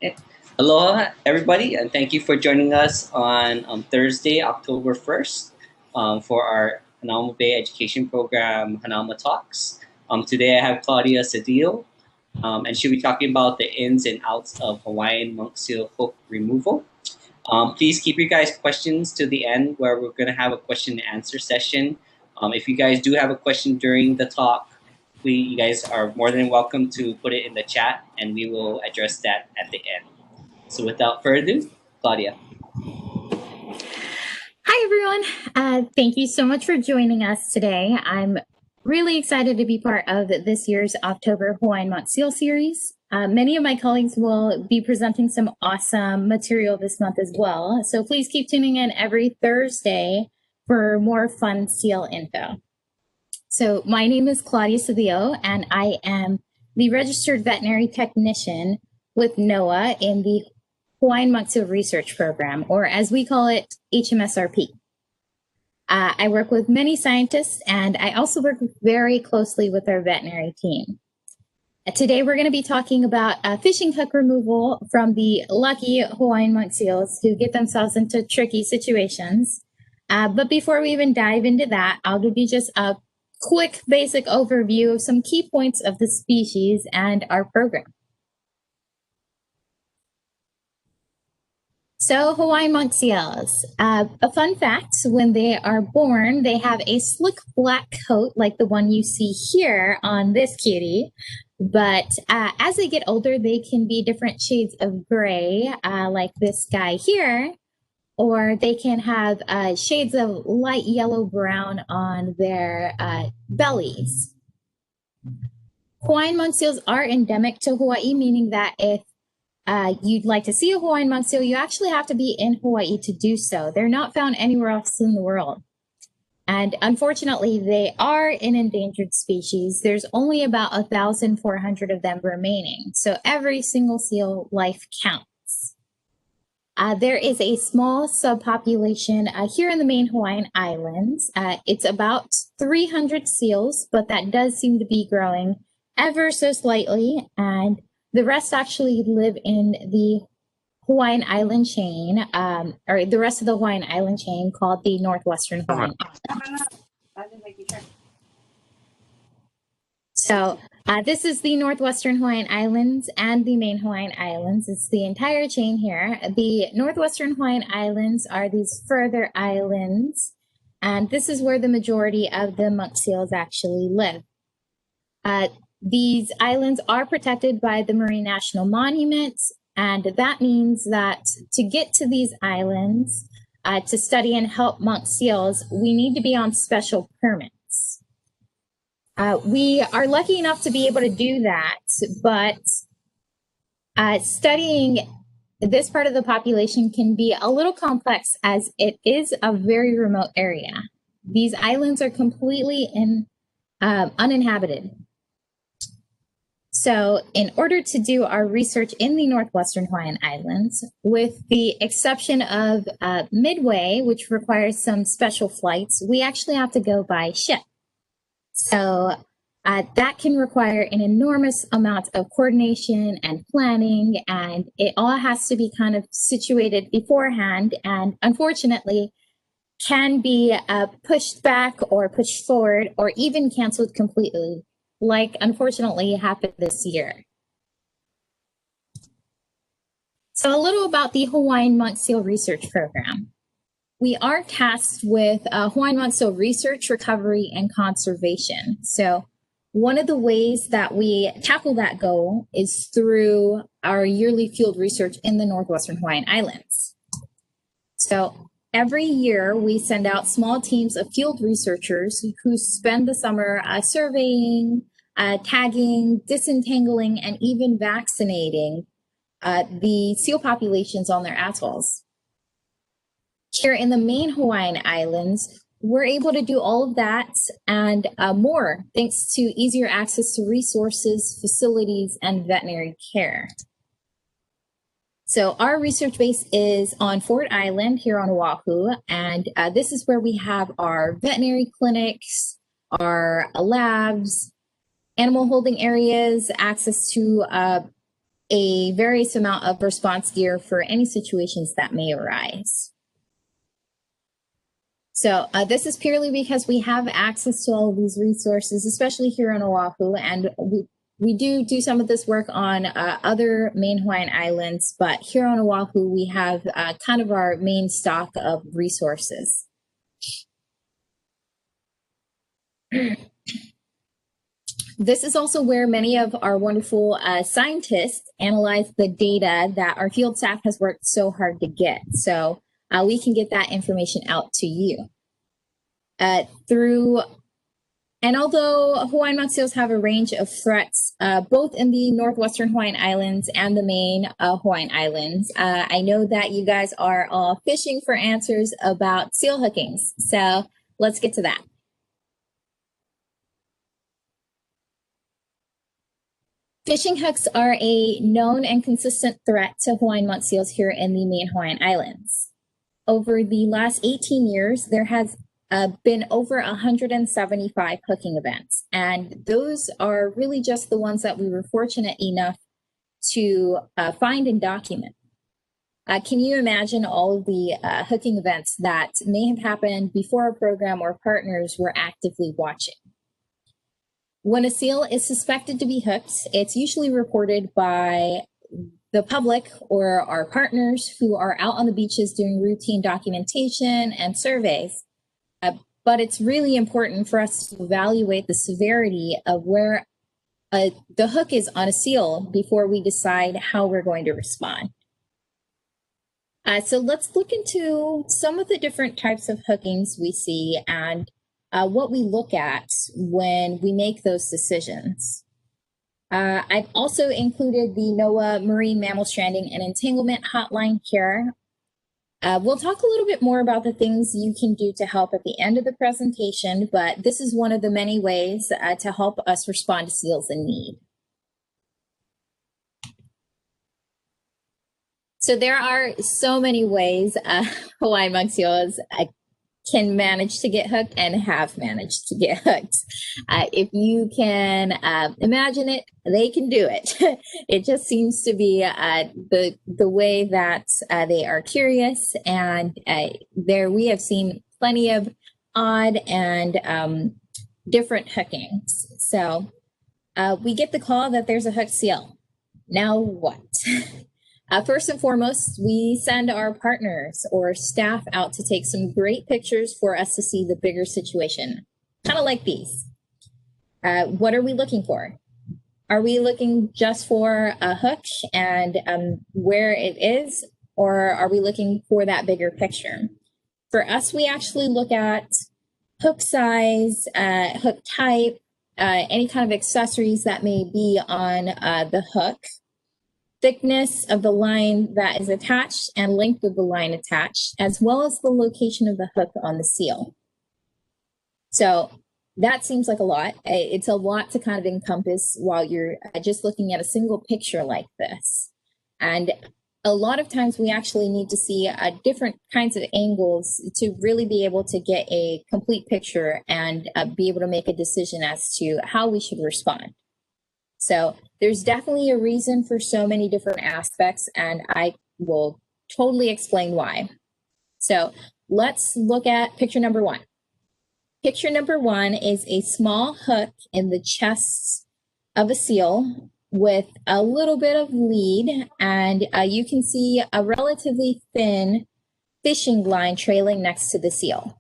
Okay. Aloha, everybody, and thank you for joining us on Thursday, October 1st, for our Hanauma Bay Education Program, Hanauma Talks. Today I have Claudia Cedillo, and she'll be talking about the ins and outs of Hawaiian Monk Seal hook removal. Please keep your guys' questions to the end, where we're going to have a question and answer session. If you guys do have a question during the talk, you guys are more than welcome to put it in the chat, and we will address that at the end. So without further ado, Claudia. Hi, everyone. Thank you so much for joining us today. I'm really excited to be part of this year's October Hawaiian Monk Seal series. Many of my colleagues will be presenting some awesome material this month as well. So please keep tuning in every Thursday for more fun seal info. So my name is Claudia Cedillo, and I am the registered veterinary technician with NOAA in the Hawaiian Monk Seal Research Program, or as we call it, HMSRP. I work with many scientists, and I also work very closely with our veterinary team. Today, we're going to be talking about fishing hook removal from the lucky Hawaiian Monk Seals who get themselves into tricky situations. But before we even dive into that, I'll give you just a quick basic overview of some key points of the species and our program. So Hawaiian Monk Seals, a fun fact, when they are born, they have a slick black coat like the one you see here on this cutie. But as they get older, they can be different shades of gray, like this guy here, or they can have shades of light yellow-brown on their bellies. Hawaiian Monk Seals are endemic to Hawaii, meaning that if you'd like to see a Hawaiian Monk Seal, you actually have to be in Hawaii to do so. They're not found anywhere else in the world. And unfortunately, they are an endangered species. There's only about 1,400 of them remaining. So every single seal life counts. There is a small subpopulation here in the main Hawaiian Islands. It's about 300 seals, but that does seem to be growing ever so slightly. And the rest actually live in the Hawaiian Island chain, or the rest of the Hawaiian Island chain called the Northwestern Hawaiian Islands. So this is the Northwestern Hawaiian Islands and the main Hawaiian Islands. It's the entire chain here. The Northwestern Hawaiian Islands are these further islands, and this is where the majority of the monk seals actually live. These islands are protected by the Marine National Monuments, and that means that to get to these islands, to study and help monk seals, we need to be on special permits. We are lucky enough to be able to do that, but studying this part of the population can be a little complex as it is a very remote area. These islands are completely uninhabited. So in order to do our research in the Northwestern Hawaiian Islands, with the exception of Midway, which requires some special flights, we actually have to go by ship. So that can require an enormous amount of coordination and planning, and it all has to be kind of situated beforehand, and unfortunately can be pushed back or pushed forward or even canceled completely, like unfortunately happened this year. So a little about the Hawaiian Monk Seal Research Program. We are tasked with Hawaiian Monk Seal research, recovery, and conservation. So one of the ways that we tackle that goal is through our yearly field research in the Northwestern Hawaiian Islands. So every year we send out small teams of field researchers who spend the summer surveying, tagging, disentangling, and even vaccinating the seal populations on their atolls. Here in the main Hawaiian Islands, we're able to do all of that and more thanks to easier access to resources, facilities, and veterinary care. So our research base is on Fort Island here on Oahu, and this is where we have our veterinary clinics, our labs, animal holding areas, access to a various amount of response gear for any situations that may arise. So this is purely because we have access to all of these resources, especially here on Oahu, and we do some of this work on other main Hawaiian Islands, but here on Oahu, we have kind of our main stock of resources. This is also where many of our wonderful scientists analyze the data that our field staff has worked so hard to get. So we can get that information out to you. And although Hawaiian Monk Seals have a range of threats, both in the northwestern Hawaiian Islands and the main Hawaiian Islands, I know that you guys are all fishing for answers about seal hookings. So let's get to that. Fishing hooks are a known and consistent threat to Hawaiian Monk Seals here in the main Hawaiian Islands. Over the last 18 years, there has been over 175 hooking events, and those are really just the ones that we were fortunate enough to find and document. Can you imagine all of the hooking events that may have happened before our program or partners were actively watching? When a seal is suspected to be hooked, it's usually reported by the public or our partners who are out on the beaches doing routine documentation and surveys. But it's really important for us to evaluate the severity of where the hook is on a seal before we decide how we're going to respond. So let's look into some of the different types of hookings we see and what we look at when we make those decisions. I've also included the NOAA Marine Mammal Stranding and Entanglement Hotline here. We'll talk a little bit more about the things you can do to help at the end of the presentation, but this is one of the many ways to help us respond to seals in need. So there are so many ways Hawaiian Monk Seals can manage to get hooked and have managed to get hooked. If you can imagine it, they can do it. It just seems to be the way that they are curious, and there we have seen plenty of odd and different hookings. So we get the call that there's a hooked seal. Now what? First and foremost, we send our partners or staff out to take some great pictures for us to see the bigger situation, kind of like these. What are we looking for? Are we looking just for a hook and where it is, or are we looking for that bigger picture? For us, we actually look at hook size, hook type, any kind of accessories that may be on the hook, thickness of the line that is attached and length of the line attached, as well as the location of the hook on the seal. So that seems like a lot. It's a lot to kind of encompass while you're just looking at a single picture like this. And a lot of times we actually need to see different kinds of angles to really be able to get a complete picture and be able to make a decision as to how we should respond. So there's definitely a reason for so many different aspects, and I will totally explain why. So let's look at picture number one. Picture number one is a small hook in the chest of a seal with a little bit of lead, and you can see a relatively thin fishing line trailing next to the seal.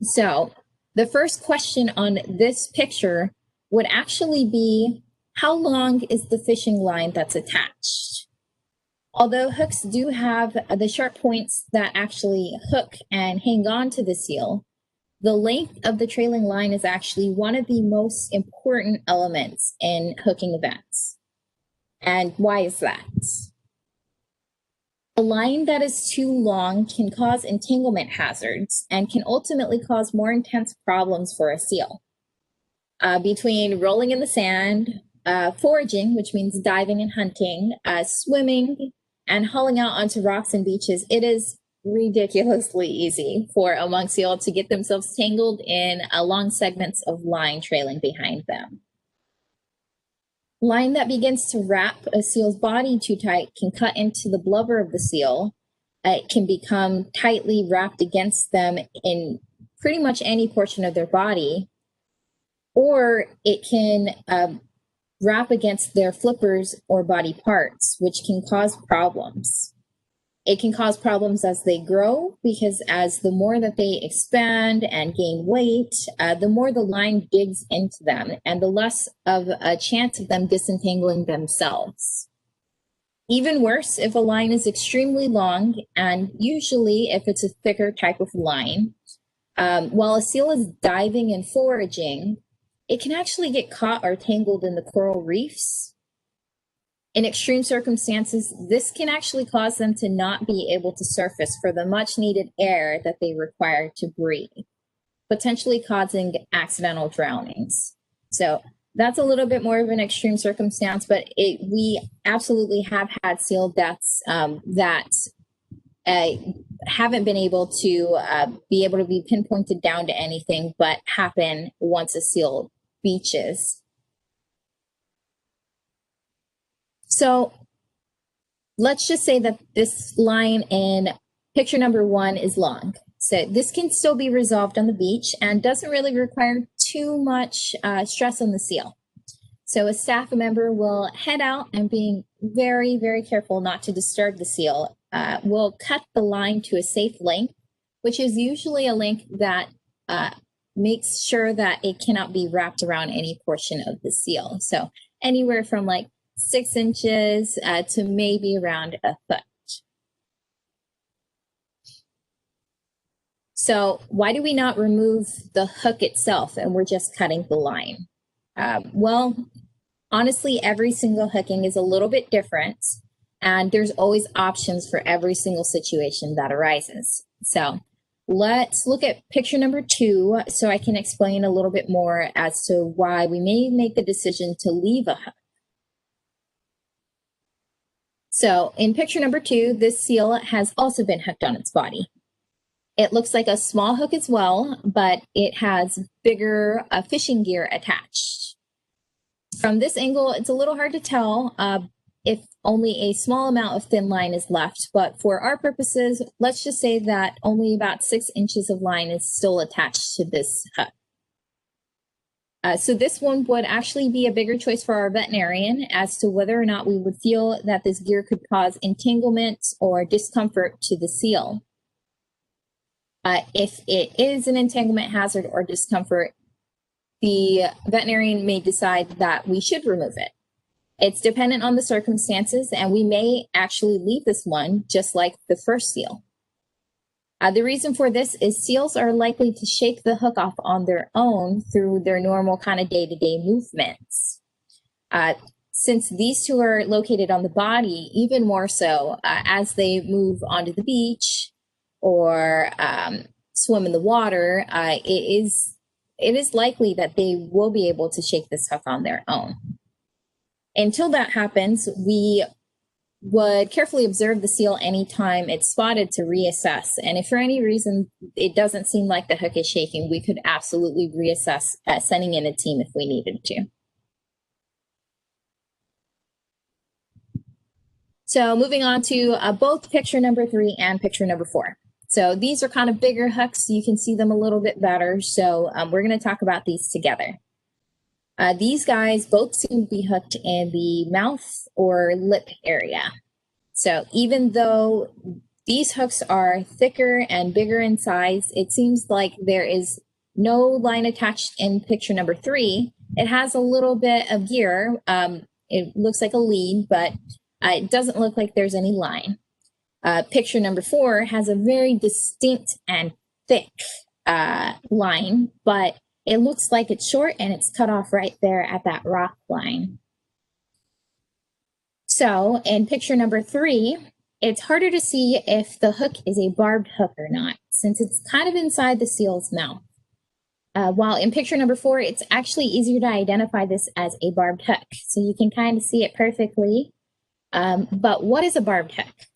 So the first question on this picture would actually be, how long is the fishing line that's attached? Although hooks do have the sharp points that actually hook and hang on to the seal, the length of the trailing line is actually one of the most important elements in hooking events. And why is that? A line that is too long can cause entanglement hazards and can ultimately cause more intense problems for a seal. Between rolling in the sand, foraging, which means diving and hunting, swimming, and hauling out onto rocks and beaches, it is ridiculously easy for a monk seal to get themselves tangled in long segments of line trailing behind them. Line that begins to wrap a seal's body too tight can cut into the blubber of the seal. It can become tightly wrapped against them in pretty much any portion of their body, or it can wrap against their flippers or body parts, which can cause problems. It can cause problems as they grow, because as the more that they expand and gain weight, the more the line digs into them and the less of a chance of them disentangling themselves. Even worse, if a line is extremely long, and usually if it's a thicker type of line, while a seal is diving and foraging, it can actually get caught or tangled in the coral reefs. In extreme circumstances, this can actually cause them to not be able to surface for the much needed air that they require to breathe, potentially causing accidental drownings. So that's a little bit more of an extreme circumstance, but we absolutely have had seal deaths that haven't been able to be pinpointed down to anything, but happen once a seal beaches. So let's just say that this line in picture number 1 is long. So this can still be resolved on the beach and doesn't really require too much stress on the seal. So a staff member will head out and, being very, very careful not to disturb the seal, will cut the line to a safe length, which is usually a length that makes sure that it cannot be wrapped around any portion of the seal. So anywhere from like 6 inches to maybe around a foot. So why do we not remove the hook itself and we're just cutting the line? Well, honestly, every single hooking is a little bit different, and there's always options for every single situation that arises. So let's look at picture number 2 so I can explain a little bit more as to why we may make the decision to leave a hook. So in picture number 2, this seal has also been hooked on its body. It looks like a small hook as well, but it has bigger fishing gear attached. From this angle, it's a little hard to tell if only a small amount of thin line is left, but for our purposes, let's just say that only about 6 inches of line is still attached to this hook. So this one would actually be a bigger choice for our veterinarian as to whether or not we would feel that this gear could cause entanglement or discomfort to the seal. If it is an entanglement hazard or discomfort, the veterinarian may decide that we should remove it. It's dependent on the circumstances, and we may actually leave this one just like the first seal. The reason for this is seals are likely to shake the hook off on their own through their normal kind of day-to-day movements. Since these two are located on the body, even more so as they move onto the beach or swim in the water, it is likely that they will be able to shake this hook on their own. Until that happens, we would carefully observe the seal anytime it's spotted to reassess. And if for any reason it doesn't seem like the hook is shaking, we could absolutely reassess sending in a team if we needed to. So moving on to both picture number 3 and picture number 4. So these are kind of bigger hooks. You can see them a little bit better. So we're going to talk about these together. These guys both seem to be hooked in the mouth or lip area. So even though these hooks are thicker and bigger in size, it seems like there is no line attached in picture number 3. It has a little bit of gear. It looks like a lead, but it doesn't look like there's any line. Picture number 4 has a very distinct and thick line, but it looks like it's short and it's cut off right there at that rock line. So in picture number 3, it's harder to see if the hook is a barbed hook or not, since it's kind of inside the seal's mouth. While in picture number 4, it's actually easier to identify this as a barbed hook. So you can kind of see it perfectly. But what is a barbed hook?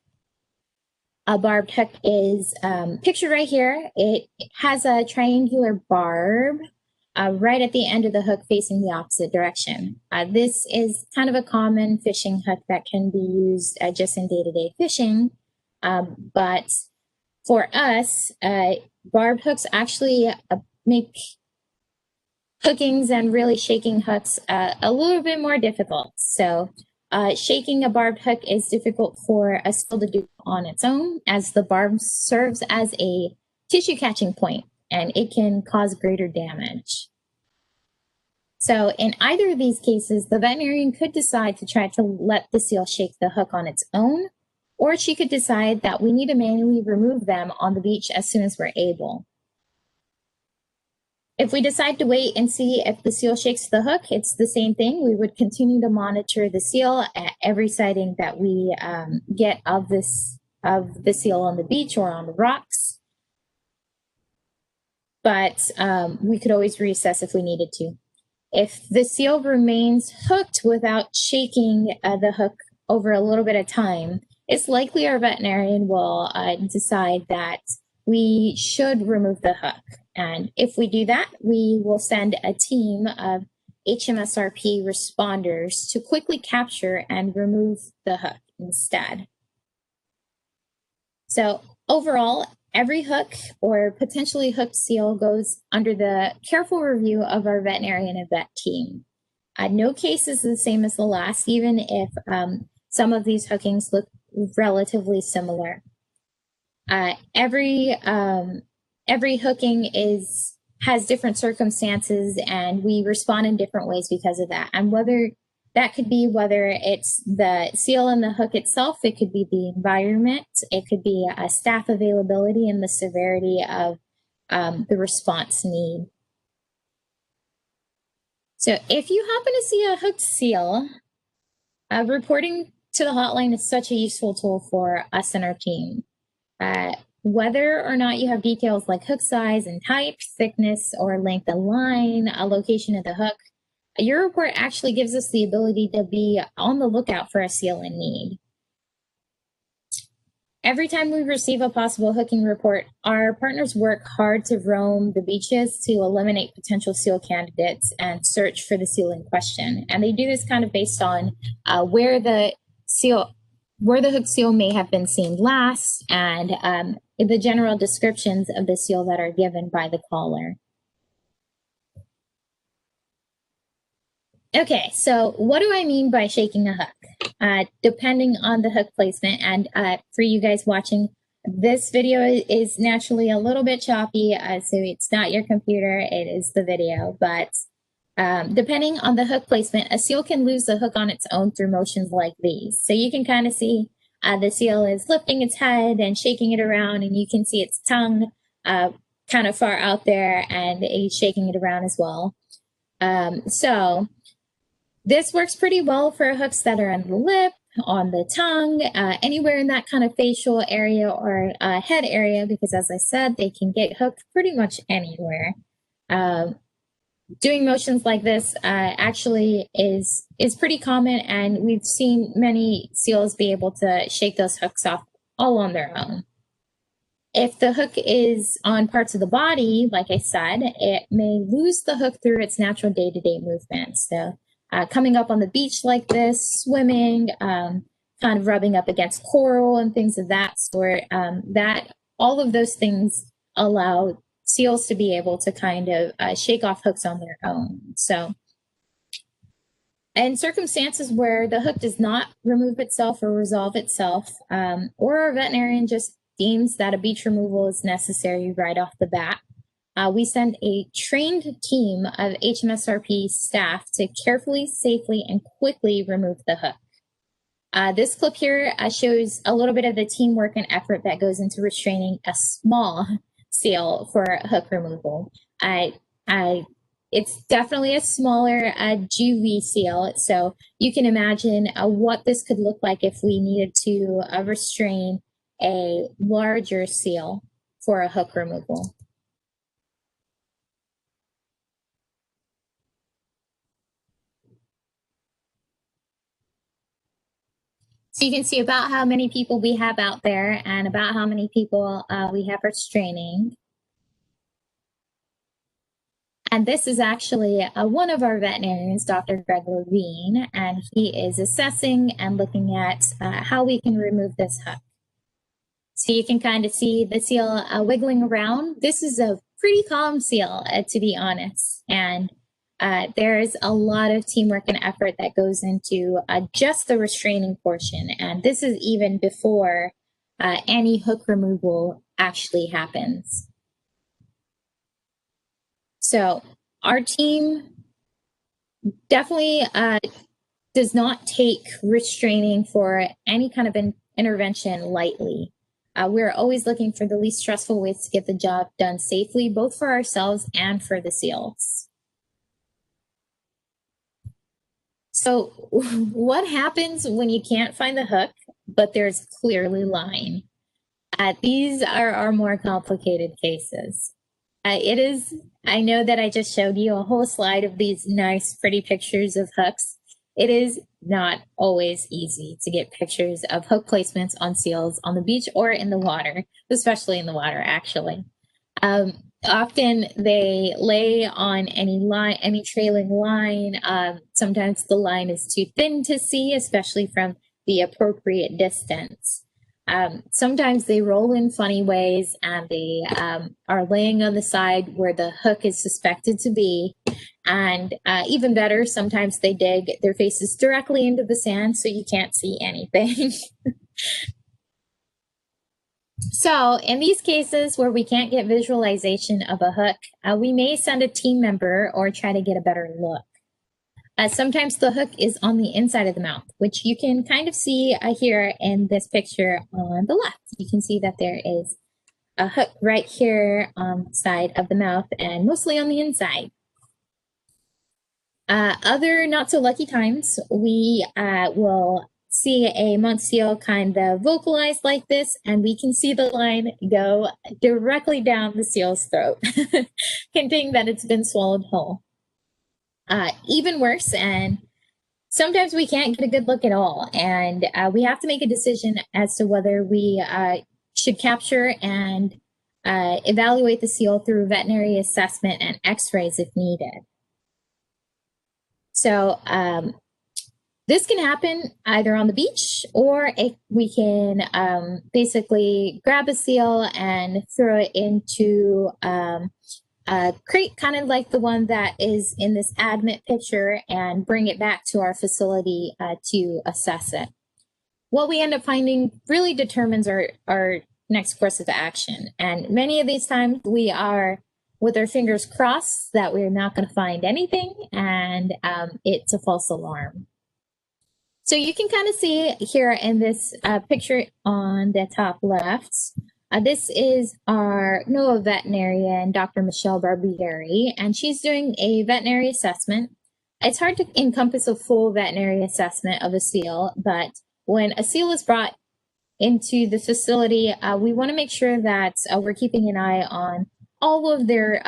A barbed hook is pictured right here. It has a triangular barb right at the end of the hook facing the opposite direction. This is kind of a common fishing hook that can be used just in day-to-day fishing, but for us, barb hooks actually make hookings and really shaking hooks a little bit more difficult. So shaking a barbed hook is difficult for a seal to do on its own, as the barb serves as a tissue catching point and it can cause greater damage. So in either of these cases, the veterinarian could decide to try to let the seal shake the hook on its own, or she could decide that we need to manually remove them on the beach as soon as we're able. If we decide to wait and see if the seal shakes the hook, it's the same thing. We would continue to monitor the seal at every sighting that we get of the seal on the beach or on the rocks. But we could always reassess if we needed to. If the seal remains hooked without shaking the hook over a little bit of time, it's likely our veterinarian will decide that we should remove the hook. And if we do that, we will send a team of HMSRP responders to quickly capture and remove the hook instead. So overall, every hook or potentially hooked seal goes under the careful review of our veterinarian and vet team. No case is the same as the last, even if some of these hookings look relatively similar. Every hooking has different circumstances, and we respond in different ways because of that. And whether it's the seal and the hook itself, it could be the environment, it could be a staff availability and the severity of the response need. So if you happen to see a hooked seal, reporting to the hotline is such a useful tool for us and our team. Whether or not you have details like hook size and type, thickness or length of line, a location of the hook, your report actually gives us the ability to be on the lookout for a seal in need. Every time we receive a possible hooking report, our partners work hard to roam the beaches to eliminate potential seal candidates and search for the seal in question. And they do this kind of based on where the hooked seal may have been seen last and the general descriptions of the seal that are given by the caller. Okay, so what do I mean by shaking a hook? Depending on the hook placement, and for you guys watching, this video is naturally a little bit choppy, so it's not your computer, it is the video, but depending on the hook placement, a seal can lose the hook on its own through motions like these. So you can kind of see the seal is lifting its head and shaking it around, and you can see its tongue kind of far out there, and it's shaking it around as well. So this works pretty well for hooks that are on the lip, on the tongue, anywhere in that kind of facial area or head area, because as I said, they can get hooked pretty much anywhere. Doing motions like this actually is pretty common, and we've seen many seals be able to shake those hooks off all on their own. If the hook is on parts of the body, like I said, it may lose the hook through its natural day-to-day movements. So coming up on the beach like this, swimming, kind of rubbing up against coral and things of that sort, all of those things allow seals to be able to kind of shake off hooks on their own. So in circumstances where the hook does not remove itself or resolve itself, or our veterinarian just deems that a beach removal is necessary right off the bat, we send a trained team of HMSRP staff to carefully, safely, and quickly remove the hook. This clip here shows a little bit of the teamwork and effort that goes into restraining a small seal for hook removal. It's definitely a smaller juvie seal, so you can imagine what this could look like if we needed to restrain a larger seal for a hook removal. So you can see about how many people we have out there and about how many people we have restraining. And this is actually one of our veterinarians, Dr. Greg Levine, and he is assessing and looking at how we can remove this hook. So you can kind of see the seal wiggling around. This is a pretty calm seal, to be honest. And there's a lot of teamwork and effort that goes into just the restraining portion. And this is even before any hook removal actually happens. So our team definitely does not take restraining for any kind of intervention lightly. We're always looking for the least stressful ways to get the job done safely, both for ourselves and for the seals. So what happens when you can't find the hook, but there's clearly line? These are our more complicated cases. I know that I just showed you a whole slide of these nice, pretty pictures of hooks. It is not always easy to get pictures of hook placements on seals on the beach or in the water, especially in the water, actually. Often they lay on any line, any trailing line. Sometimes the line is too thin to see, especially from the appropriate distance. Sometimes they roll in funny ways and they are laying on the side where the hook is suspected to be. And even better, sometimes they dig their faces directly into the sand so you can't see anything. So in these cases where we can't get visualization of a hook, we may send a team member or try to get a better look. Sometimes the hook is on the inside of the mouth, which you can kind of see here in this picture on the left. You can see that there is a hook right here on the side of the mouth and mostly on the inside. Other not so lucky times, we will see a monk seal kind of vocalize like this, and we can see the line go directly down the seal's throat, hinting that it's been swallowed whole. Even worse, and sometimes we can't get a good look at all, and we have to make a decision as to whether we should capture and evaluate the seal through veterinary assessment and x-rays if needed. So this can happen either on the beach or we can basically grab a seal and throw it into a crate, kind of like the one that is in this admit picture, and bring it back to our facility to assess it. What we end up finding really determines our next course of action. And many of these times we are with our fingers crossed that we're not going to find anything, and it's a false alarm. So you can kind of see here in this picture on the top left, this is our NOAA veterinarian, Dr. Michelle Barbieri, and she's doing a veterinary assessment. It's hard to encompass a full veterinary assessment of a seal, but when a seal is brought into the facility, we want to make sure that we're keeping an eye on all of their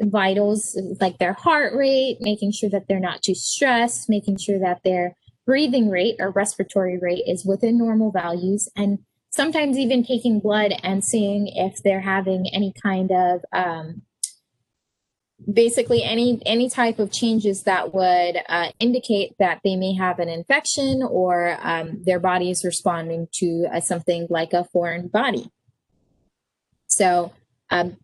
vitals, like their heart rate, making sure that they're not too stressed, making sure that their breathing rate or respiratory rate is within normal values, and sometimes even taking blood and seeing if they're having any kind of basically any type of changes that would indicate that they may have an infection or their body is responding to something like a foreign body. So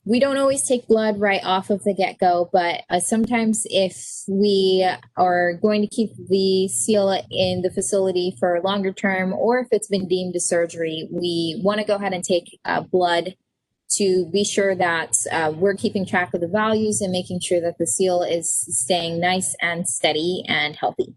we don't always take blood right off of the get-go, but sometimes if we are going to keep the seal in the facility for longer term, or if it's been deemed a surgery, we want to go ahead and take blood to be sure that we're keeping track of the values and making sure that the seal is staying nice and steady and healthy.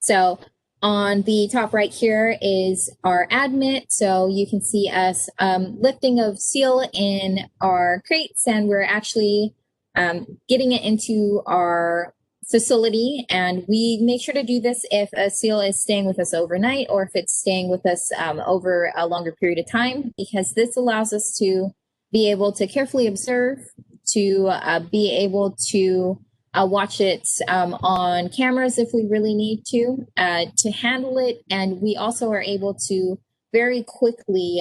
So on the top right here is our admit. So you can see us lifting of seal in our crates, and we're actually getting it into our facility. And we make sure to do this if a seal is staying with us overnight or if it's staying with us over a longer period of time, because this allows us to be able to carefully observe, to be able to watch it on cameras if we really need to handle it. And we also are able to very quickly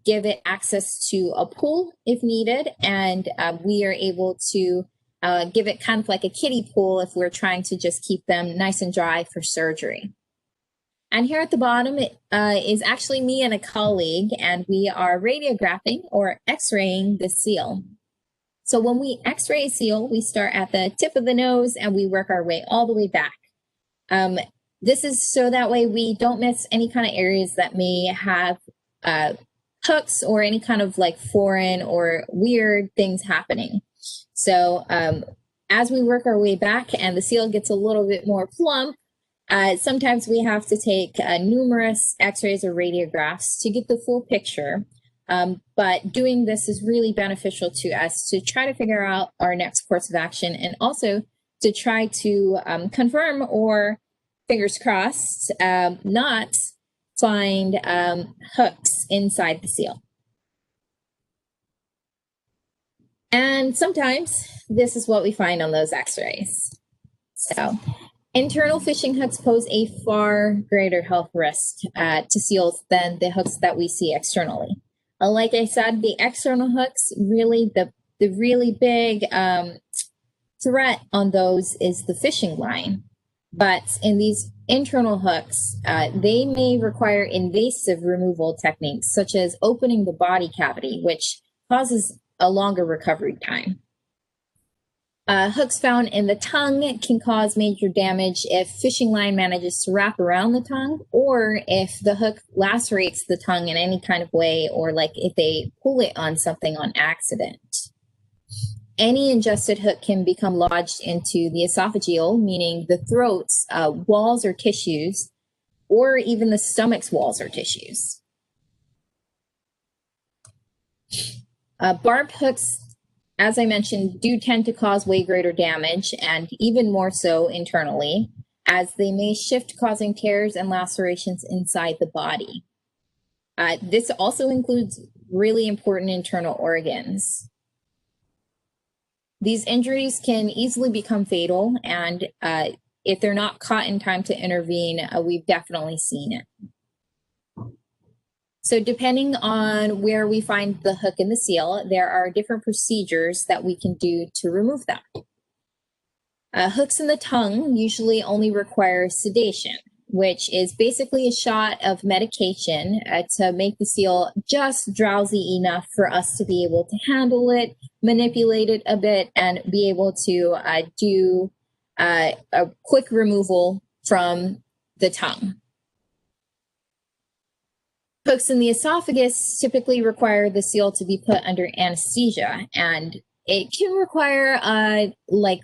give it access to a pool if needed. And we are able to give it kind of like a kiddie pool if we're trying to just keep them nice and dry for surgery. And here at the bottom is actually me and a colleague, and we are radiographing or x-raying the seal. So when we x-ray a seal, we start at the tip of the nose and we work our way all the way back. This is so that way we don't miss any kind of areas that may have hooks or any kind of like foreign or weird things happening. So as we work our way back and the seal gets a little bit more plump, sometimes we have to take numerous x-rays or radiographs to get the full picture. But doing this is really beneficial to us to try to figure out our next course of action, and also to try to confirm, or fingers crossed, not find hooks inside the seal. And sometimes this is what we find on those x-rays. So internal fishing hooks pose a far greater health risk to seals than the hooks that we see externally. Like I said, the external hooks, really the really big threat on those is the fishing line. But in these internal hooks, they may require invasive removal techniques, such as opening the body cavity, which causes a longer recovery time. Hooks found in the tongue can cause major damage if fishing line manages to wrap around the tongue, or if the hook lacerates the tongue in any kind of way, or like if they pull it on something on accident. Any ingested hook can become lodged into the esophageal, meaning the throat's walls or tissues, or even the stomach's walls or tissues. Barbed hooks, as I mentioned, do tend to cause way greater damage, and even more so internally, as they may shift, causing tears and lacerations inside the body. This also includes really important internal organs. These injuries can easily become fatal, and if they're not caught in time to intervene, we've definitely seen it. So depending on where we find the hook in the seal, there are different procedures that we can do to remove them. Hooks in the tongue usually only require sedation, which is basically a shot of medication to make the seal just drowsy enough for us to be able to handle it, manipulate it a bit, and be able to do a quick removal from the tongue. Hooks in the esophagus typically require the seal to be put under anesthesia, and it can require a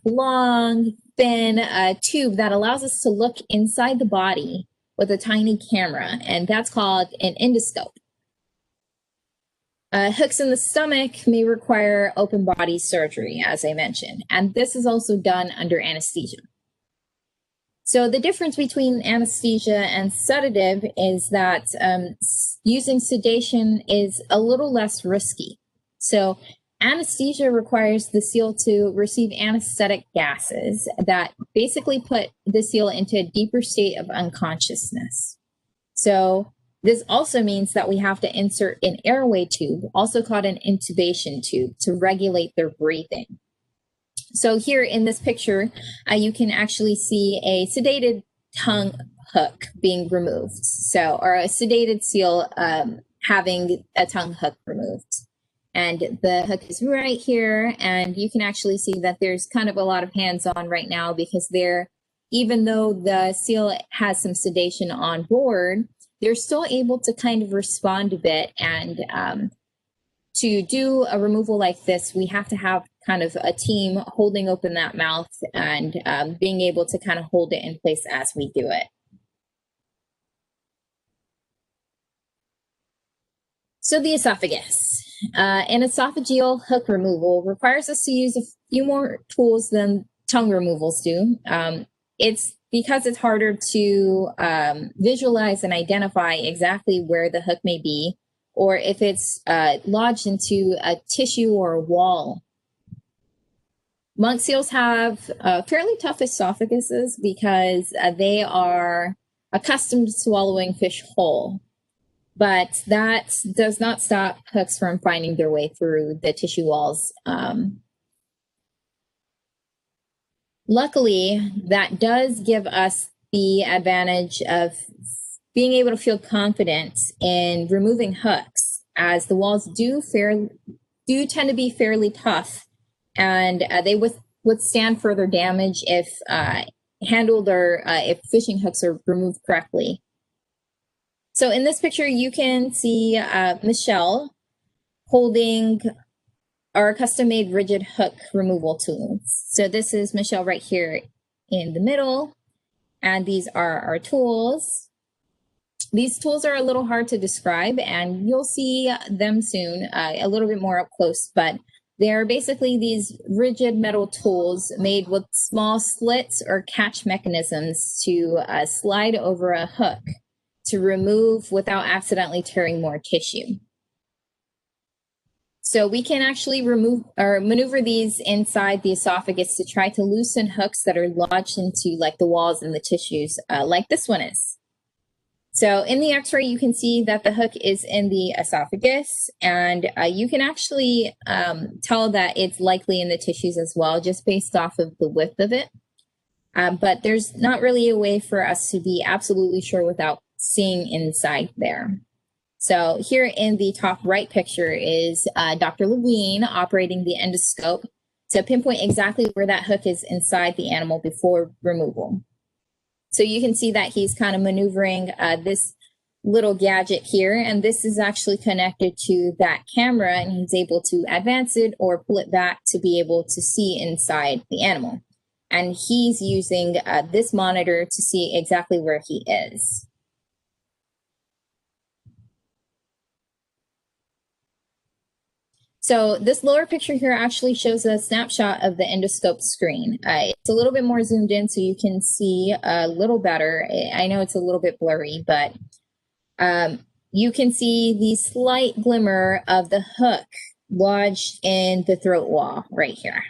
long, thin tube that allows us to look inside the body with a tiny camera, and that's called an endoscope. Hooks in the stomach may require open body surgery, as I mentioned, and this is also done under anesthesia. So the difference between anesthesia and sedative is that using sedation is a little less risky. So anesthesia requires the seal to receive anesthetic gases that basically put the seal into a deeper state of unconsciousness. So this also means that we have to insert an airway tube, also called an intubation tube, to regulate their breathing. So here in this picture, you can actually see a sedated tongue hook being removed. So, or a sedated seal having a tongue hook removed. And the hook is right here, and you can actually see that there's kind of a lot of hands-on right now, because even though the seal has some sedation on board, they're still able to kind of respond a bit. And to do a removal like this, we have to have kind of a team holding open that mouth and being able to kind of hold it in place as we do it. So the esophagus. An esophageal hook removal requires us to use a few more tools than tongue removals do. It's because it's harder to visualize and identify exactly where the hook may be, or if it's lodged into a tissue or a wall. Monk seals have fairly tough esophaguses because they are accustomed to swallowing fish whole. But that does not stop hooks from finding their way through the tissue walls Luckily, that does give us the advantage of being able to feel confident in removing hooks, as the walls do tend to be fairly tough, and they withstand further damage if handled or if fishing hooks are removed correctly. So in this picture, you can see Michelle holding our custom-made rigid hook removal tools. So this is Michelle right here in the middle, and these are our tools. These tools are a little hard to describe, and you'll see them soon a little bit more up close, but they're basically these rigid metal tools made with small slits or catch mechanisms to slide over a hook to remove without accidentally tearing more tissue. So we can actually remove or maneuver these inside the esophagus to try to loosen hooks that are lodged into like the walls and the tissues, like this one is. So in the x-ray, you can see that the hook is in the esophagus, and you can actually tell that it's likely in the tissues as well, just based off of the width of it. But there's not really a way for us to be absolutely sure without seeing inside there. So here in the top right picture is Dr. Levine operating the endoscope to pinpoint exactly where that hook is inside the animal before removal. So you can see that he's kind of maneuvering this little gadget here, and this is actually connected to that camera, and he's able to advance it or pull it back to be able to see inside the animal. And he's using this monitor to see exactly where he is. So this lower picture here actually shows a snapshot of the endoscope screen. It's a little bit more zoomed in so you can see a little better. I know it's a little bit blurry, but you can see the slight glimmer of the hook lodged in the throat wall right here.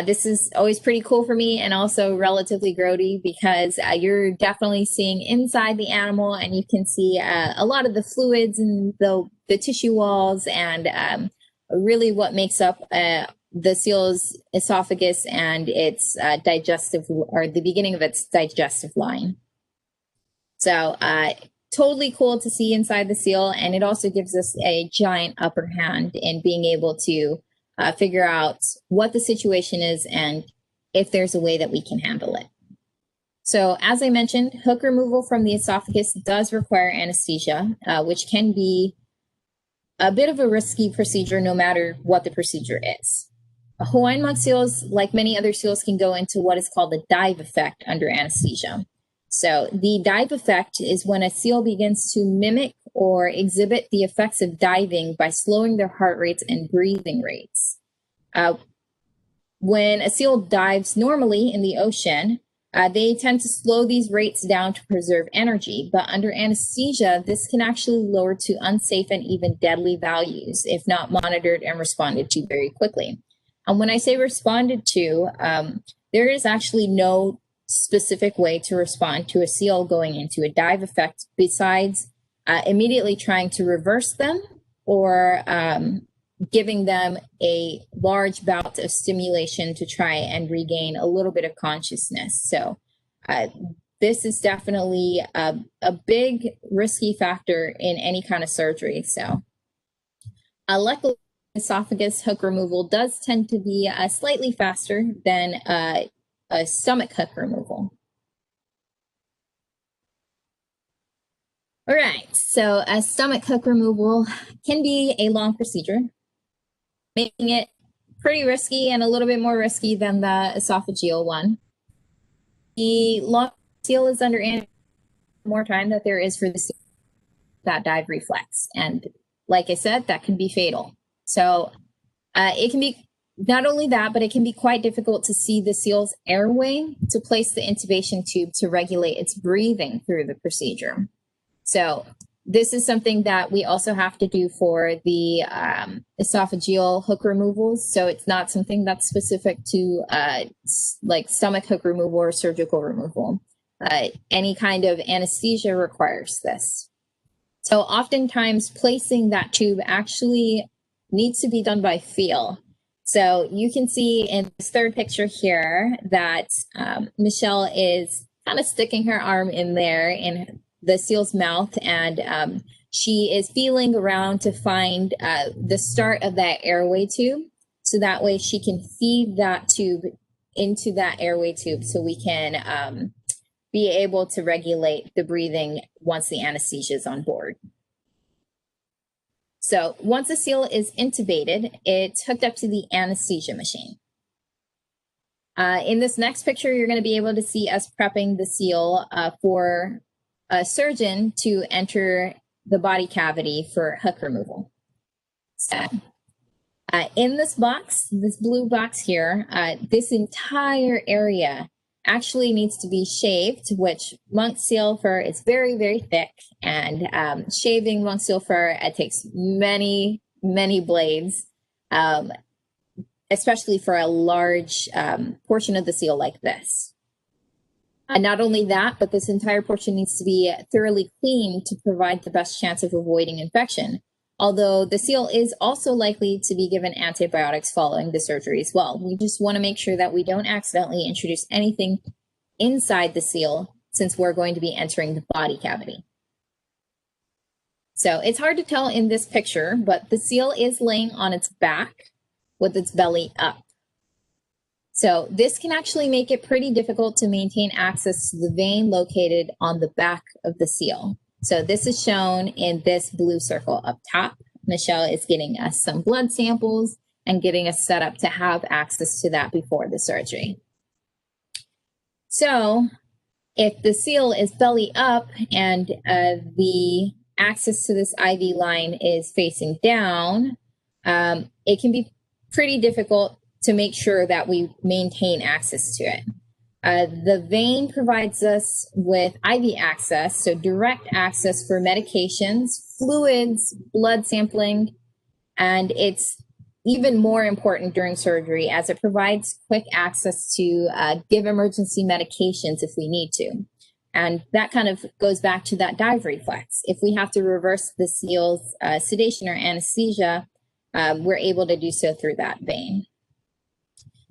This is always pretty cool for me, and also relatively grody, because you're definitely seeing inside the animal, and you can see a lot of the fluids and the tissue walls, and really what makes up the seal's esophagus and its digestive, or the beginning of its digestive line. So totally cool to see inside the seal, and it also gives us a giant upper hand in being able to figure out what the situation is and if there's a way that we can handle it. So as I mentioned, hook removal from the esophagus does require anesthesia, which can be a bit of a risky procedure no matter what the procedure is. Hawaiian Monk Seals, like many other seals, can go into what is called the dive effect under anesthesia. So the dive effect is when a seal begins to mimic or exhibit the effects of diving by slowing their heart rates and breathing rates. When a seal dives normally in the ocean, they tend to slow these rates down to preserve energy, but under anesthesia, this can actually lower to unsafe and even deadly values if not monitored and responded to very quickly. And when I say responded to, there is actually no specific way to respond to a seal going into a dive effect besides immediately trying to reverse them or giving them a large bout of stimulation to try and regain a little bit of consciousness. So this is definitely a big risky factor in any kind of surgery. So luckily, esophagus hook removal does tend to be slightly faster than a stomach hook removal. All right, so a stomach hook removal can be a long procedure, making it pretty risky and a little bit more risky than the esophageal one. The long seal is under more time that there is for the that dive reflex, and like I said, that can be fatal. So it can be not only that, but it can be quite difficult to see the seal's airway to place the intubation tube to regulate its breathing through the procedure. So this is something that we also have to do for the esophageal hook removals. So it's not something that's specific to like stomach hook removal or surgical removal. Any kind of anesthesia requires this. So oftentimes placing that tube actually needs to be done by feel. So you can see in this third picture here that Michelle is kind of sticking her arm in there in the seal's mouth, and she is feeling around to find the start of that airway tube. So that way she can feed that tube into that airway tube so we can be able to regulate the breathing once the anesthesia is on board. So once a seal is intubated, it's hooked up to the anesthesia machine. In this next picture, you're going to be able to see us prepping the seal for a surgeon to enter the body cavity for hook removal. So in this box, this blue box here, this entire area actually needs to be shaved, which monk seal fur is very, very thick, and shaving monk seal fur, it takes many, many blades, especially for a large portion of the seal like this. And not only that, but this entire portion needs to be thoroughly cleaned to provide the best chance of avoiding infection. Although the seal is also likely to be given antibiotics following the surgery as well. We just want to make sure that we don't accidentally introduce anything inside the seal since we're going to be entering the body cavity. So it's hard to tell in this picture, but the seal is laying on its back with its belly up. So this can actually make it pretty difficult to maintain access to the vein located on the back of the seal. So this is shown in this blue circle up top. Michelle is getting us some blood samples and getting us set up to have access to that before the surgery. So if the seal is belly up and the access to this IV line is facing down, it can be pretty difficult to make sure that we maintain access to it. The vein provides us with IV access, so direct access for medications, fluids, blood sampling, and it's even more important during surgery as it provides quick access to give emergency medications if we need to. And that kind of goes back to that dive reflex. If we have to reverse the seal's sedation or anesthesia, we're able to do so through that vein.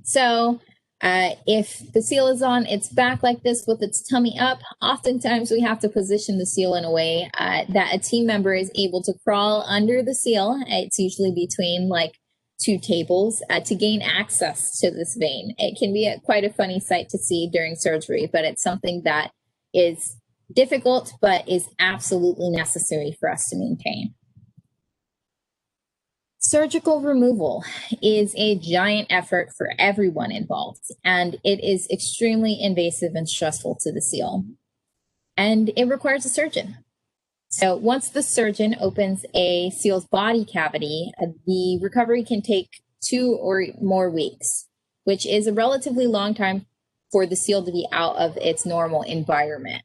So if the seal is on its back like this with its tummy up, oftentimes we have to position the seal in a way that a team member is able to crawl under the seal. It's usually between like 2 tables to gain access to this vein. It can be quite a funny sight to see during surgery, but it's something that is difficult but is absolutely necessary for us to maintain. Surgical removal is a giant effort for everyone involved, and it is extremely invasive and stressful to the seal. And it requires a surgeon. So once the surgeon opens a seal's body cavity, the recovery can take 2 or more weeks, which is a relatively long time for the seal to be out of its normal environment.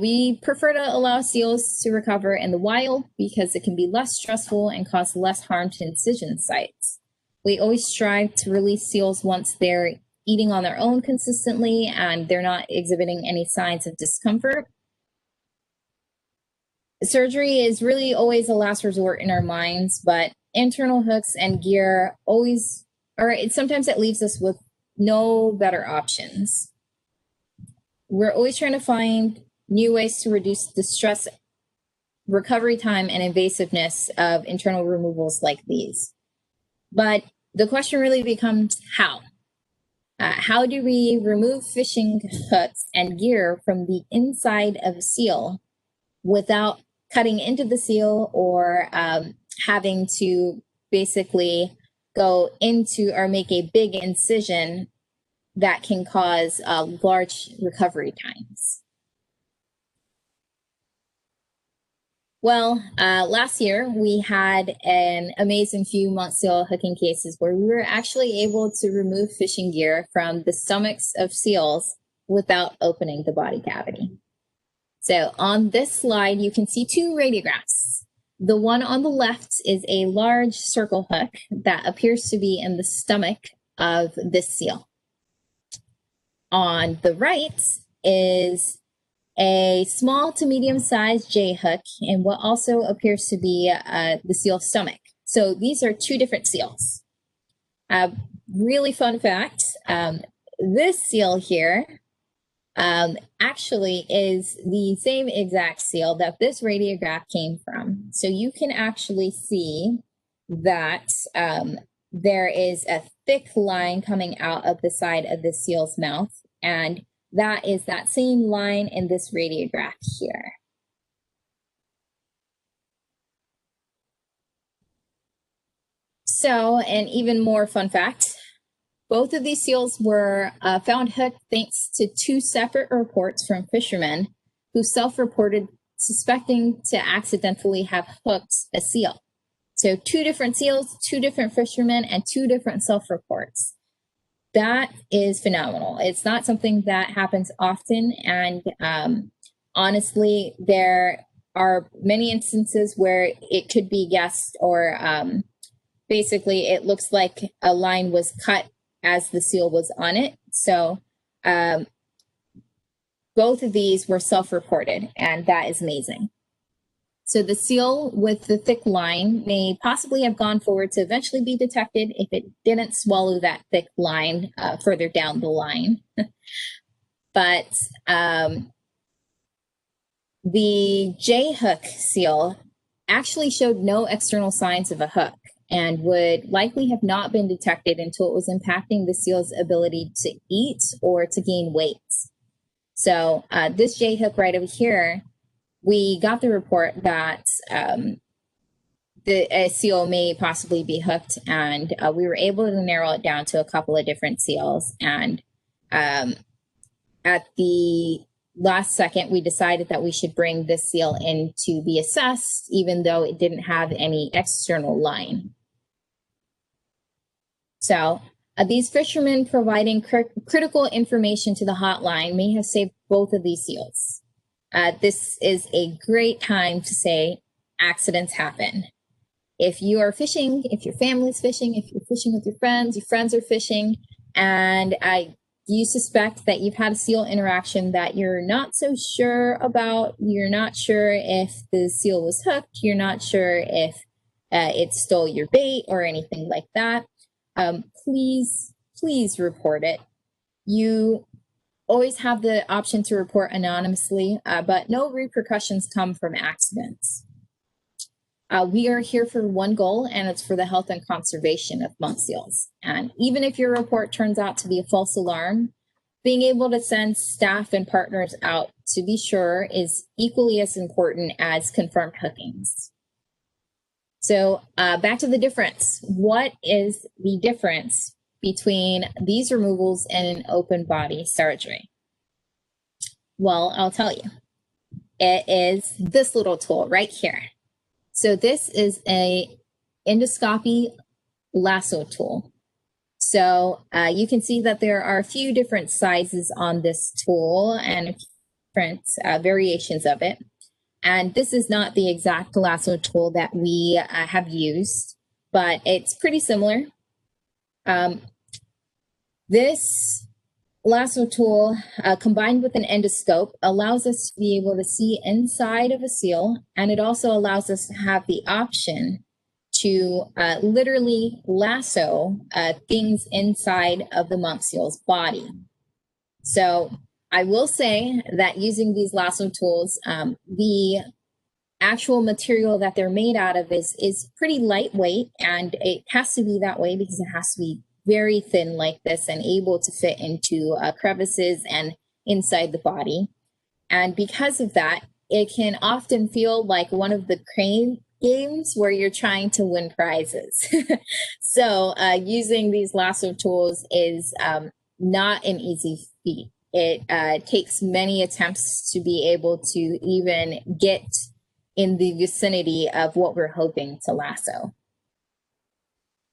We prefer to allow seals to recover in the wild because it can be less stressful and cause less harm to incision sites. We always strive to release seals once they're eating on their own consistently and they're not exhibiting any signs of discomfort. Surgery is really always a last resort in our minds, but internal hooks and gear sometimes it leaves us with no better options. We're always trying to find new ways to reduce the stress, recovery time, and invasiveness of internal removals like these. But the question really becomes how? How do we remove fishing hooks and gear from the inside of a seal without cutting into the seal or having to basically go into or make a big incision that can cause large recovery times? Well, last year we had an amazing few monk seal hooking cases where we were actually able to remove fishing gear from the stomachs of seals without opening the body cavity. So on this slide, you can see 2 radiographs. The one on the left is a large circle hook that appears to be in the stomach of this seal. On the right is a small to medium-sized J hook in what also appears to be the seal's stomach. So these are 2 different seals. Really fun fact, this seal here actually is the same exact seal that this radiograph came from. So you can actually see that there is a thick line coming out of the side of the seal's mouth, and that is that same line in this radiograph here. So, an even more fun fact, both of these seals were found hooked thanks to two separate reports from fishermen who self-reported suspecting to accidentally have hooked a seal. So 2 different seals, 2 different fishermen, and 2 different self-reports. That is phenomenal. It's not something that happens often, and honestly, there are many instances where it could be guessed, or basically it looks like a line was cut as the seal was on it. So both of these were self-reported, and that is amazing. So the seal with the thick line may possibly have gone forward to eventually be detected if it didn't swallow that thick line further down the line. But the J-hook seal actually showed no external signs of a hook and would likely have not been detected until it was impacting the seal's ability to eat or to gain weight. So this J-hook right over here, we got the report that a seal may possibly be hooked, and we were able to narrow it down to a couple of different seals. And at the last second, we decided that we should bring this seal in to be assessed, even though it didn't have any external line. So these fishermen providing critical information to the hotline may have saved both of these seals. This is a great time to say accidents happen. If you are fishing, if your family's fishing, if you're fishing with your friends are fishing, and you suspect that you've had a seal interaction that you're not so sure about, you're not sure if the seal was hooked, you're not sure if it stole your bait or anything like that, please report it. You always have the option to report anonymously, but no repercussions come from accidents. We are here for one goal, and it's for the health and conservation of monk seals. And even if your report turns out to be a false alarm, being able to send staff and partners out to be sure is equally as important as confirmed hookings. So back to the difference. What is the difference between these removals and an open body surgery? Well, I'll tell you. It is this little tool right here. So this is a endoscopy lasso tool. So you can see that there are a few different sizes on this tool and different variations of it. And this is not the exact lasso tool that we have used, but it's pretty similar. This lasso tool combined with an endoscope allows us to be able to see inside of a seal, and it also allows us to have the option to literally lasso things inside of the monk seal's body. So I will say that using these lasso tools, the actual material that they're made out of is pretty lightweight, and it has to be that way because it has to be very thin like this and able to fit into crevices and inside the body. And because of that, it can often feel like one of the crane games where you're trying to win prizes. So using these lasso tools is not an easy feat. It takes many attempts to be able to even get in the vicinity of what we're hoping to lasso.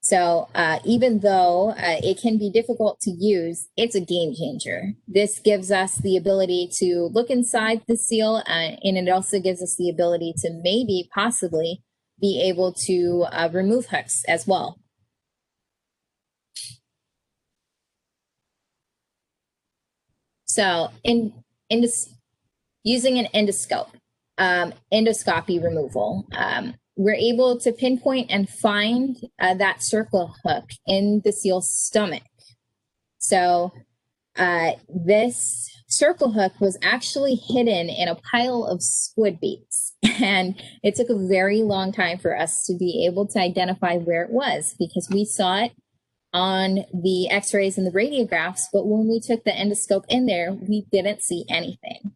So even though it can be difficult to use, it's a game changer. This gives us the ability to look inside the seal, and it also gives us the ability to maybe possibly be able to remove hooks as well. So using an endoscope, endoscopy removal, we're able to pinpoint and find that circle hook in the seal's stomach. So this circle hook was actually hidden in a pile of squid beaks. And it took a very long time for us to be able to identify where it was, because we saw it on the x-rays and the radiographs, but when we took the endoscope in there, we didn't see anything.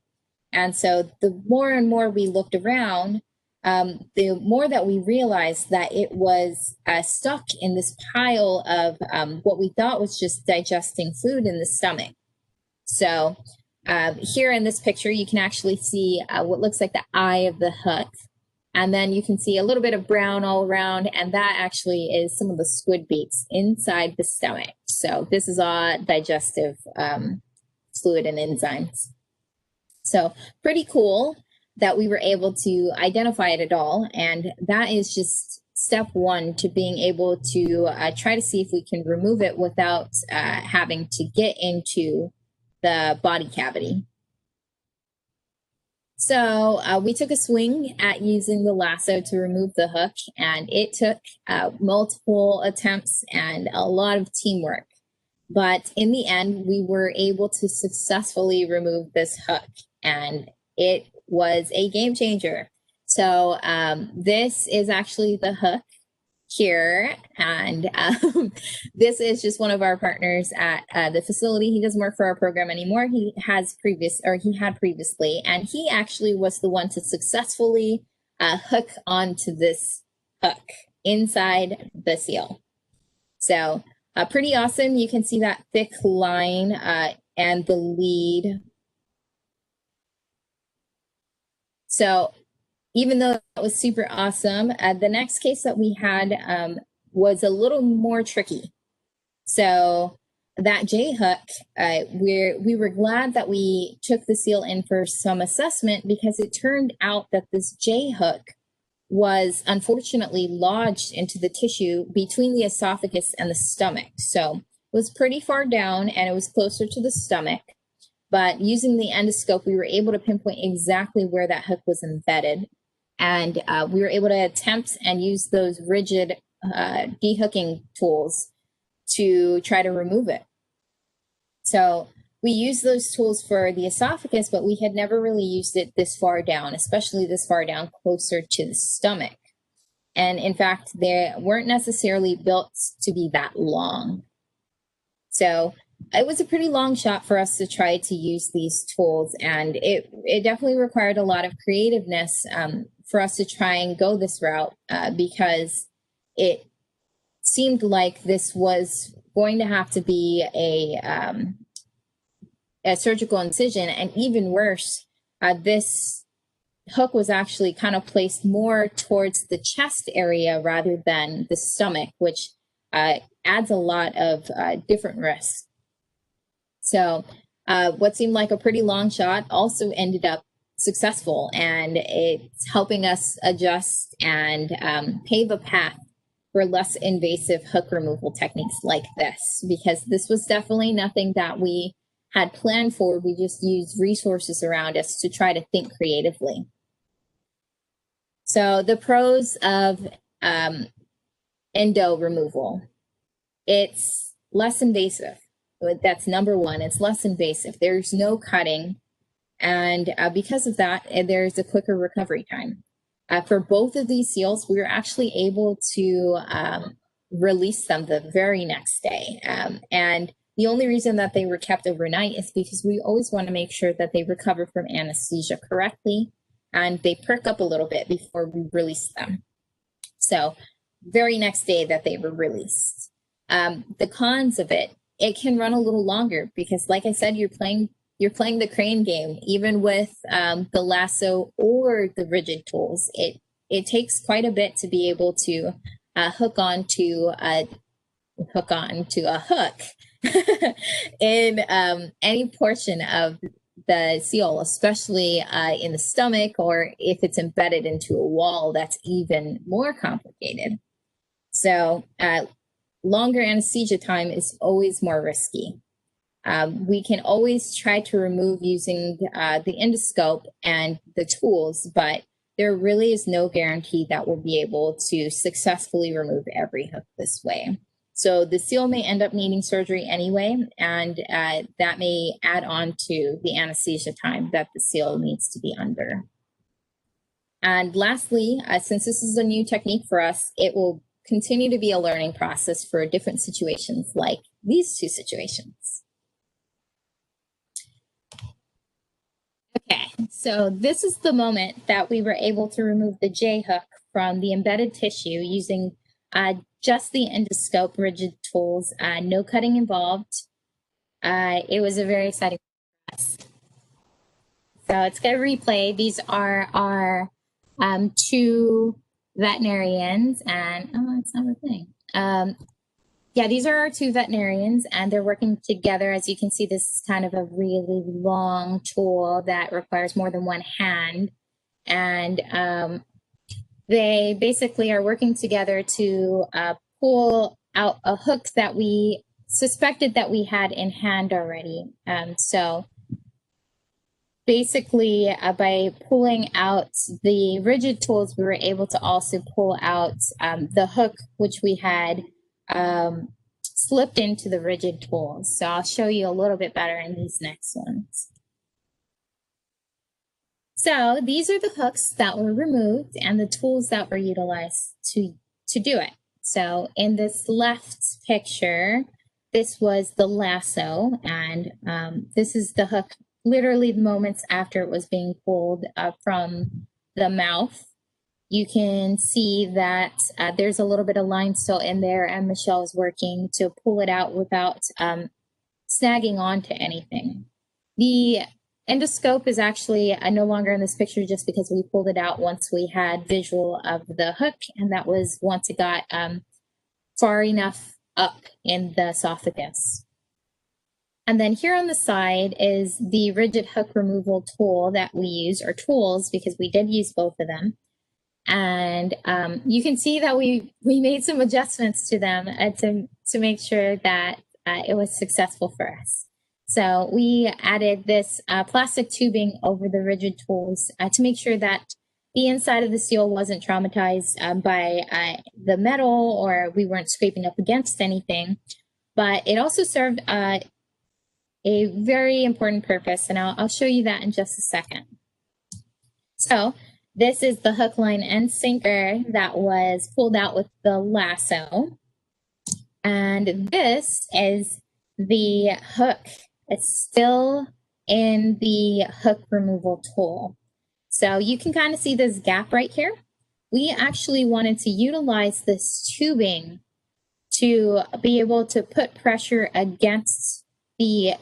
And so the more and more we looked around, the more that we realized that it was stuck in this pile of what we thought was just digesting food in the stomach. So here in this picture, you can actually see what looks like the eye of the hook. And then you can see a little bit of brown all around, and that actually is some of the squid beaks inside the stomach. So this is all digestive fluid and enzymes. So pretty cool that we were able to identify it at all. And that is just step one to being able to try to see if we can remove it without having to get into the body cavity. So we took a swing at using the lasso to remove the hook, and it took multiple attempts and a lot of teamwork. But in the end, we were able to successfully remove this hook, and it was a game changer. So this is actually the hook here, and this is just one of our partners at the facility. He doesn't work for our program anymore. He had previously, and he actually was the one to successfully hook onto this hook inside the seal. So pretty awesome. You can see that thick line and the lead. So even though that was super awesome, the next case that we had was a little more tricky. So that J hook, we were glad that we took the seal in for some assessment, because it turned out that this J hook was unfortunately lodged into the tissue between the esophagus and the stomach. So it was pretty far down and it was closer to the stomach. But using the endoscope, we were able to pinpoint exactly where that hook was embedded. And we were able to attempt and use those rigid dehooking tools to try to remove it. So we used those tools for the esophagus, but we had never really used it this far down, especially this far down closer to the stomach. And in fact, they weren't necessarily built to be that long. So it was a pretty long shot for us to try to use these tools, and it definitely required a lot of creativeness for us to try and go this route, because it seemed like this was going to have to be a surgical incision, and even worse, this hook was actually kind of placed more towards the chest area rather than the stomach, which adds a lot of different risks. So what seemed like a pretty long shot also ended up successful, and it's helping us adjust and pave a path for less invasive hook removal techniques like this, because this was definitely nothing that we had planned for. We just used resources around us to try to think creatively. So the pros of endo removal: it's less invasive. That's number one. It's less invasive. There's no cutting. And because of that, there's a quicker recovery time. For both of these seals, we were actually able to release them the very next day. And the only reason that they were kept overnight is because we always want to make sure that they recover from anesthesia correctly and they perk up a little bit before we release them. So very next day that they were released. The cons of it can run a little longer because, like I said, you're playing the crane game. Even with the lasso or the rigid tools, it takes quite a bit to be able to hook onto a hook in any portion of the seal, especially in the stomach, or if it's embedded into a wall, that's even more complicated. So longer anesthesia time is always more risky. We can always try to remove using the endoscope and the tools, but there really is no guarantee that we'll be able to successfully remove every hook this way. So the seal may end up needing surgery anyway, and that may add on to the anesthesia time that the seal needs to be under. And lastly, since this is a new technique for us, it will continue to be a learning process for different situations like these two situations. Okay, so this is the moment that we were able to remove the J-hook from the embedded tissue using just the endoscope rigid tools, no cutting involved. It was a very exciting process. So it's going to replay. These are our two veterinarians, and oh, it's not a thing. Yeah, these are our two veterinarians, and they're working together. As you can see, this is kind of a really long tool that requires more than one hand, and they basically are working together to pull out a hook that we suspected that we had in hand already. So basically, by pulling out the rigid tools, we were able to also pull out the hook, which we had slipped into the rigid tools. So I'll show you a little bit better in these next ones. So these are the hooks that were removed and the tools that were utilized to do it. So in this left picture, this was the lasso, and this is the hook literally moments after it was being pulled from the mouth. You can see that there's a little bit of line still in there, and Michelle is working to pull it out without snagging onto anything. The endoscope is actually no longer in this picture just because we pulled it out once we had visual of the hook, and that was once it got far enough up in the esophagus. And then here on the side is the rigid hook removal tool that we use, or tools, because we did use both of them. And you can see that we made some adjustments to them to make sure that it was successful for us. So we added this plastic tubing over the rigid tools to make sure that the inside of the seal wasn't traumatized by the metal, or we weren't scraping up against anything. But it also served a very important purpose, and I'll show you that in just a second. So this is the hook, line, and sinker that was pulled out with the lasso. And this is the hook. It's still in the hook removal tool. So you can kind of see this gap right here. We actually wanted to utilize this tubing to be able to put pressure against the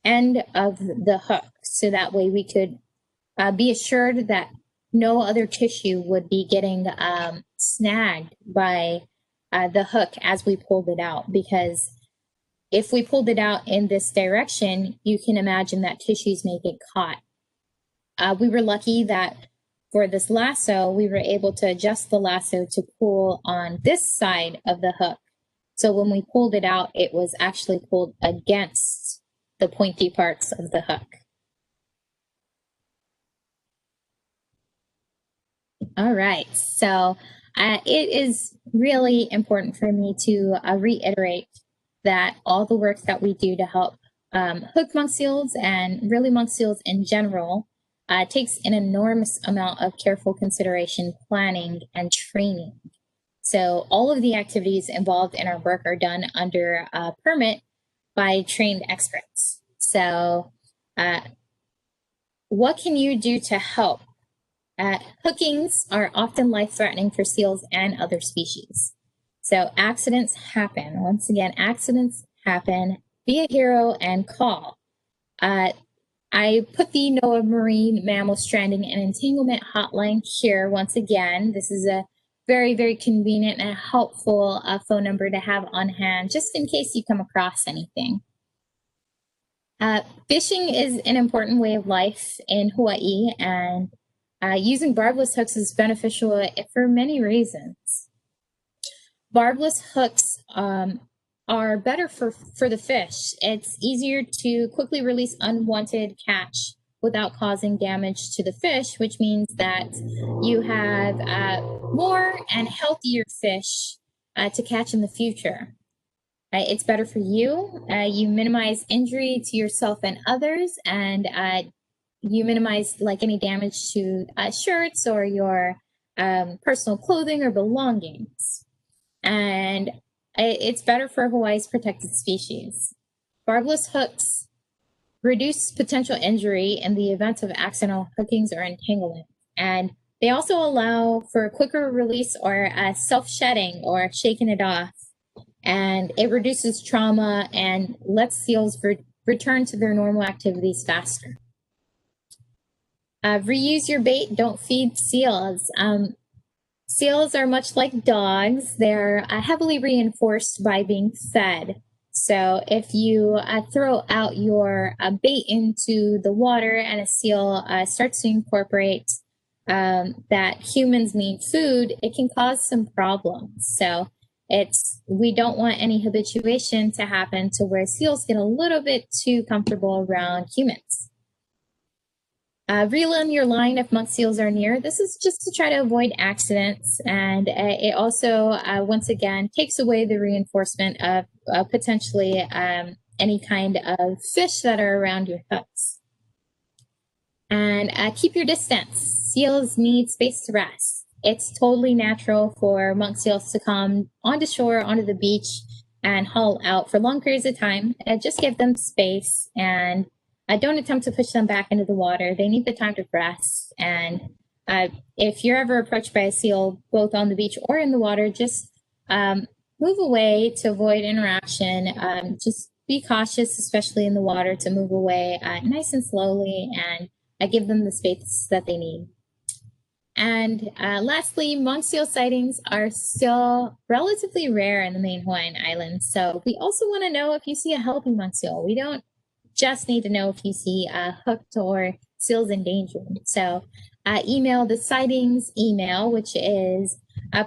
end of the hook, so that way we could be assured that no other tissue would be getting snagged by the hook as we pulled it out. Because if we pulled it out in this direction, you can imagine that tissues may get caught. We were lucky that for this lasso, we were able to adjust the lasso to pull on this side of the hook. So when we pulled it out, it was actually pulled against the pointy parts of the hook. All right, so it is really important for me to reiterate that all the work that we do to help hook monk seals, and really monk seals in general, takes an enormous amount of careful consideration, planning, and training. So all of the activities involved in our work are done under a permit by trained experts. So what can you do to help? Hookings are often life-threatening for seals and other species. So accidents happen. Once again, accidents happen. Be a hero and call. I put the NOAA Marine Mammal Stranding and Entanglement Hotline here once again. This is a very, very convenient and helpful phone number to have on hand, just in case you come across anything. Fishing is an important way of life in Hawaii, and using barbless hooks is beneficial for many reasons. Barbless hooks are better for the fish. It's easier to quickly release unwanted catch without causing damage to the fish, which means that you have more and healthier fish to catch in the future. It's better for you. You minimize injury to yourself and others, and you minimize like any damage to shirts or your personal clothing or belongings. And it's better for Hawaii's protected species. Barbless hooks reduce potential injury in the event of accidental hookings or entanglement. And they also allow for a quicker release or self-shedding or shaking it off. And it reduces trauma and lets seals return to their normal activities faster. Reuse your bait, don't feed seals. Seals are much like dogs. They're heavily reinforced by being fed. So if you throw out your bait into the water and a seal starts to incorporate that humans need food, it can cause some problems. So we don't want any habituation to happen to where seals get a little bit too comfortable around humans. Reel in your line if monk seals are near. This is just to try to avoid accidents, and it also, once again, takes away the reinforcement of potentially any kind of fish that are around your hooks. And keep your distance. Seals need space to rest. It's totally natural for monk seals to come onto shore, onto the beach, and haul out for long periods of time. Just give them space, and don't attempt to push them back into the water. They need the time to rest. And if you're ever approached by a seal, both on the beach or in the water, just move away to avoid interaction. Just be cautious, especially in the water, to move away nice and slowly and give them the space that they need. And lastly, monk seal sightings are still relatively rare in the main Hawaiian Islands. So we also want to know if you see a healthy monk seal. We don't just need to know if you see hooked or seals endangered. So email the sightings email, which is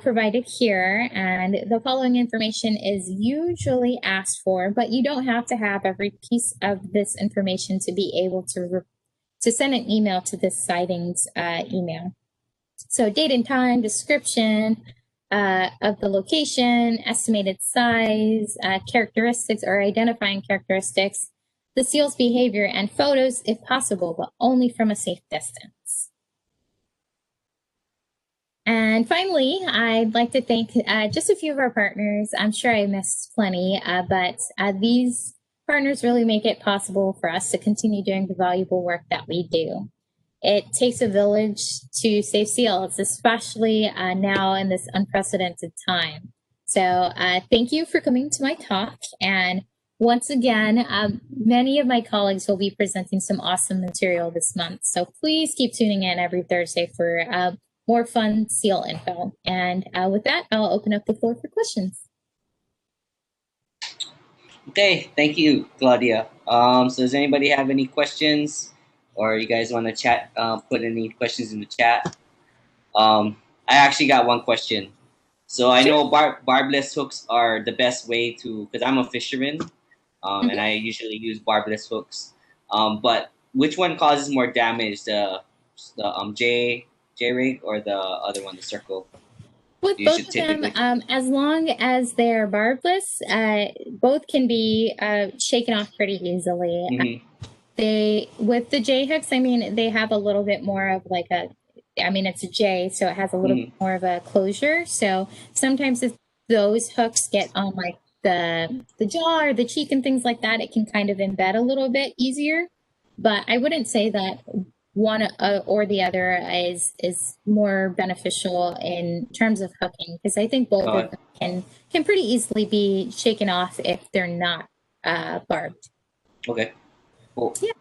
provided here. And the following information is usually asked for, but you don't have to have every piece of this information to be able to send an email to this sightings email. So date and time, description of the location, estimated size, characteristics or identifying characteristics, the seal's behavior, and photos if possible, but only from a safe distance. And finally, I'd like to thank just a few of our partners. I'm sure I missed plenty, but these partners really make it possible for us to continue doing the valuable work that we do. It takes a village to save seals, especially now in this unprecedented time. So thank you for coming to my talk. And once again, many of my colleagues will be presenting some awesome material this month. So please keep tuning in every Thursday for more fun seal info. And with that, I'll open up the floor for questions. Okay, thank you, Claudia. So does anybody have any questions, or you guys want to chat? Put any questions in the chat. I actually got one question. So I know barbless hooks are the best way to, because I'm a fisherman, and I usually use barbless hooks. But which one causes more damage, the J rig or the other one, the circle? With both of them, as long as they're barbless, both can be shaken off pretty easily. Mm-hmm. With the J hooks, I mean, they have a little bit more of like it's a J, so it has a little bit more of a closure. So sometimes if those hooks get on like the jaw or the cheek and things like that, it can kind of embed a little bit easier. But I wouldn't say that one or the other is more beneficial in terms of hooking, because I think both of them can pretty easily be shaken off if they're not barbed. Okay, cool. Yeah.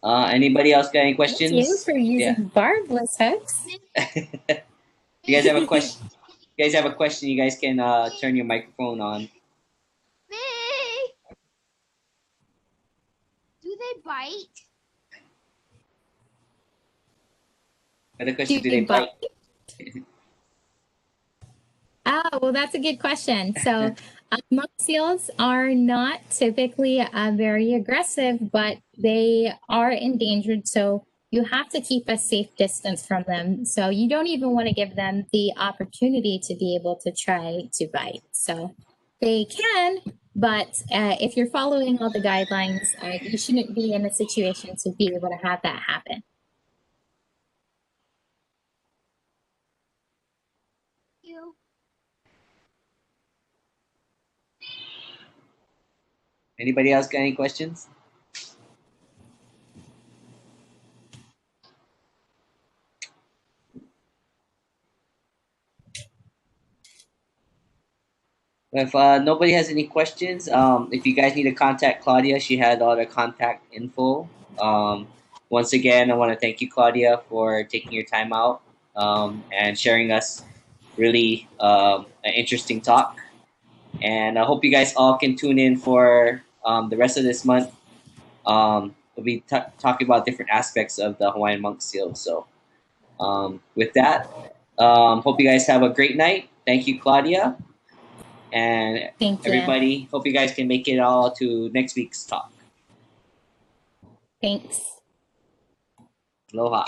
Anybody else got any questions? Thank you for using barbless hooks. You guys have a question? You guys have a question? You guys can turn your microphone on. Do they bite? Another question: do they bite? Oh, well, that's a good question. So Monk seals are not typically very aggressive, but they are endangered. So you have to keep a safe distance from them. So you don't even want to give them the opportunity to be able to try to bite. So they can, but if you're following all the guidelines, you shouldn't be in a situation to be able to have that happen. Thank you. Anybody else got any questions? If nobody has any questions, if you guys need to contact Claudia, she had all the contact info. Once again, I want to thank you, Claudia, for taking your time out and sharing us really an interesting talk. And I hope you guys all can tune in for the rest of this month. We'll be talking about different aspects of the Hawaiian Monk Seal. So with that, hope you guys have a great night. Thank you, Claudia. And Thank you. everybody, hope you guys can make it all to next week's talk. Thanks. Aloha.